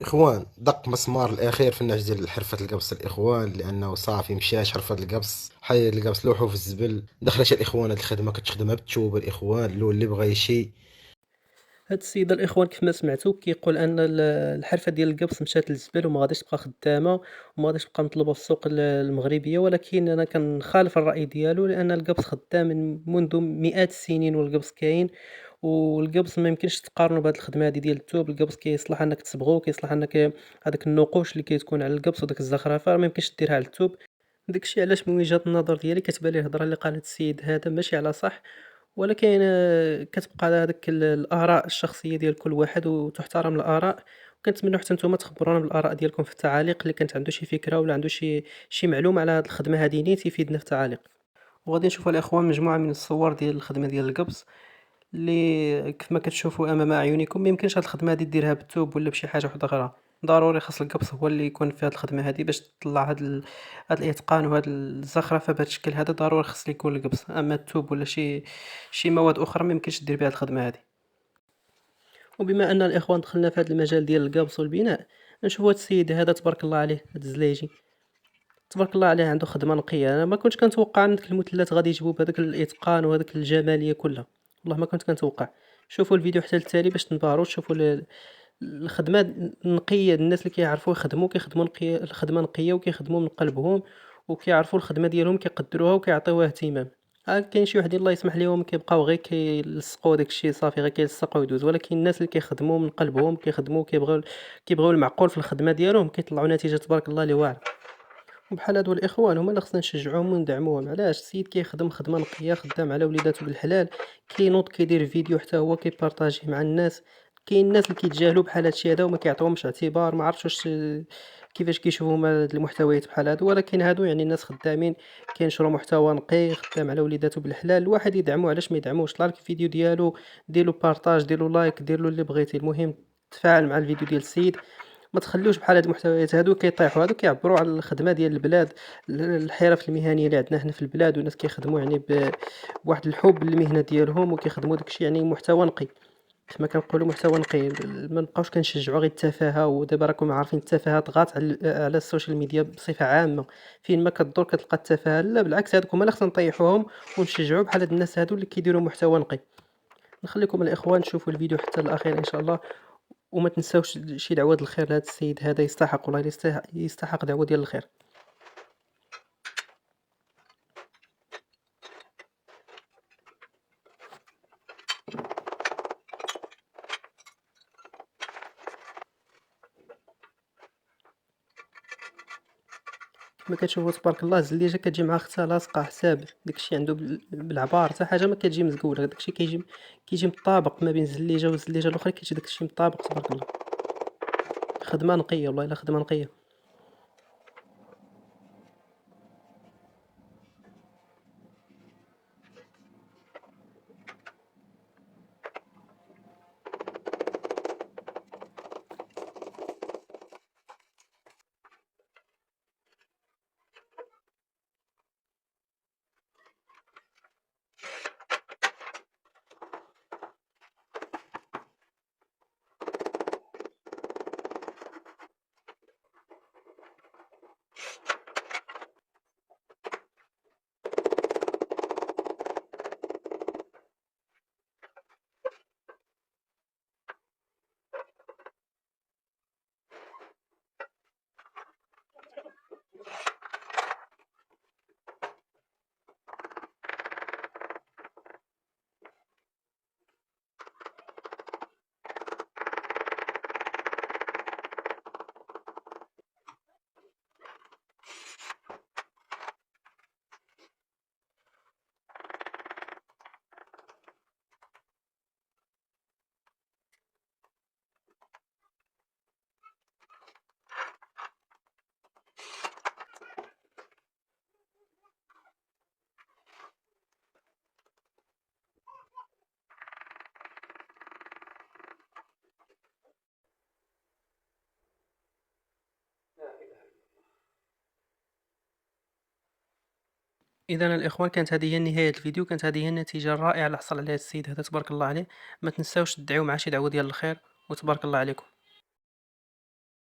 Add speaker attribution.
Speaker 1: إخوان، دق مسمار الأخير في النهج ديال حرفة القبص الإخوان، لأنه صافي مشاش حرفة القبص، حي القبص لوحو في الزبل. دخلت الإخوان هاد الخدمة كتخدمها بالتوبة الإخوان، اللي بغا يشي.
Speaker 2: هاد السيدة الإخوان كيف ما سمعتو كيقول أن الحرفة ديال القبص مشات للزبل وما غاديش تبقى خدامة وما غاديش تبقى مطلوبة في السوق المغربية، ولكن أنا كنخالف الرأي ديالو لأن القبص خدام منذ مئات السنين والقبص كاين. والقبص ما يمكنش تقارنو بهاد الخدمة هادي ديال الثوب. القبص كيصلح أنك تصبغو، كيصلح أنك هاداك النقوش اللي كتكون على القبص وداك الزخرفة ما يمكنش ديرها على الثوب. داكشي علاش من وجهة النظر ديالي كتبان لي الهضرة اللي قالها السيد هذا ماشي على صح. ولكن كتبقى هذاك الآراء الشخصية ديال كل واحد وتحترم الآراء. وكنتمنوا حتى نتوما تخبرونا بالآراء ديالكم في التعاليق، اللي كانت عنده شي فكرة ولا عنده شي معلومة على هاد الخدمة هادي نيت يفيدنا في التعاليق. وغادي نشوفوا الإخوان مجموعة من الصور ديال الخدمة ديال القبص اللي كيف ما كتشوفوا امام اعينكم. ما يمكنش هاد الخدمه هادي ديرها بالثوب ولا بشي حاجه واحده اخرى. ضروري خاص القبص هو اللي يكون في هاد الخدمه هادي باش تطلع هاد الاتقان وهاد الزخرفه بهاد الشكل هذا. ضروري خاص اللي يكون القبص، اما الثوب ولا شي مواد اخرى ما يمكنش دير بها هاد الخدمه هادي. وبما ان الاخوان دخلنا في هذا المجال ديال القبص والبناء، نشوفوا هاد السيد هذا تبارك الله عليه، هاد الزلايجي تبارك الله عليه عنده خدمه نقيه. انا ما كنتش كنتوقع ان ديك المثلثات غادي يجيبوا بهذاك الاتقان وهذاك الجماليه كلها. والله ما كنت كنتوقع. شوفوا الفيديو حتى للتالي باش تنبهروا تشوفوا الخدمه النقيه. الناس اللي كيعرفوا يخدموا كيخدموا نقيه، الخدمه نقيه وكيخدموا من قلبهم وكيعرفوا الخدمه ديالهم كيقدروها وكيعطيوها اهتمام. كاين شي وحدين الله يسمح ليهم كيبقاو غير كيلصقوا داك الشيء صافي، غير كيلصق ويدوز. ولكن الناس اللي كيخدموا من قلبهم كيخدموا كيبغيو المعقول في الخدمه ديالهم كيطلعوا نتيجه تبارك الله اللي واعره. وبحال هادو الإخوان هما اللي خصنا نشجعوهم وندعموهم. علاش؟ السيد كيخدم خدمة نقية، خدام على وليداتو بالحلال، كينوض كيدير فيديو حتى هو كيبارطاجيه مع الناس. كاين الناس اللي كيتجاهلوا بحال هادشي هذا وما كيعطيوهمش اعتبار. ما عرفتش واش كيفاش كيشوفوا هما هاد المحتويات بحال هادو، ولكن هادو يعني الناس خدامين كينشروا محتوى نقي، خدام على وليداتو بالحلال. الواحد يدعمو، علاش ما يدعموش؟ طلع لك الفيديو ديالو ديروا بارطاج، ديروا لايك، دير له اللي بغيتي. المهم تفاعل مع الفيديو ديال السيد. ما تخليوش بحال هاد المحتويات هادو كيطيحوا. هادو كيعبروا على الخدمه ديال البلاد، الحرف المهنيه اللي عندنا حنا في البلاد. والناس كيخدموا يعني بواحد الحب للمهنه ديالهم وكيخدموا داكشي يعني محتوى نقي. كما كنقولوا محتوى نقي. ما نبقاوش كنشجعوا غير التفاهه. ودابا راكم عارفين التفاهه طغات على السوشيال ميديا بصفه عامه. فين ما كدور كتلقى التفاهه. لا بالعكس، هادوك هما اللي خصنا نطيحوهم ونشجعوا بحال هاد الناس هادو اللي كيديروا محتوى نقي. نخليكم الاخوان تشوفوا الفيديو حتى الاخير ان شاء الله. وما تنساوش شي دعوة الخير لهذا السيد هذا. يستحق والله، يستحق دعوة ديال الخير. كما كتشوفوا تبارك الله الزليجه كتجي مع اختها لاصقه حساب. داكشي عنده بالعبار حتى حاجه ما كتجي مزقوله. داكشي كيجي مطابق ما بين الزليجه والزليجه الاخرى. كيجي داكشي مطابق تبارك الله. خدمه نقيه والله، الا خدمه نقيه. اذا الاخوان كانت هذه هي نهايه الفيديو. كانت هذه هي النتيجه الرائعه اللي حصل عليها السيد هذا تبارك الله عليه. ما تنساوش تدعيو مع شي دعوه ديال الخير. وتبارك الله عليكم.